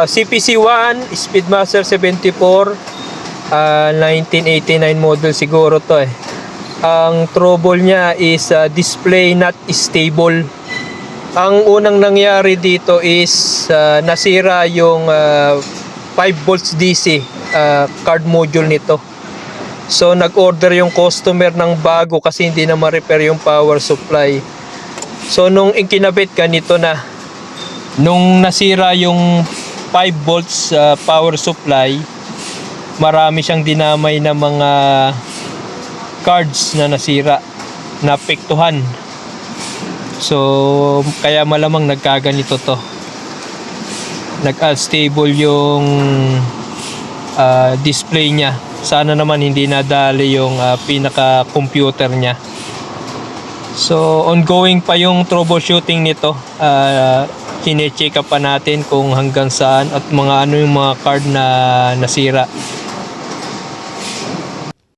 CPC-1 Speedmaster 74, 1989 model siguro to eh. Ang trouble niya is display not stable. Ang unang nangyari dito is nasira yung 5 volts DC card module nito. So nag-order yung customer ng bago kasi hindi na ma-repair yung power supply. So nung ikinabit ganito na, nung nasira yung 5 volts power supply, marami siyang dinamay na mga cards na nasira, naapektuhan. So kaya malamang nagkaganito to, nag-unstable yung display niya. Sana naman hindi nadali yung pinaka-computer niya. So ongoing pa yung troubleshooting nito. Kine-check up pa natin kung hanggang saan at mga ano yung mga card na nasira.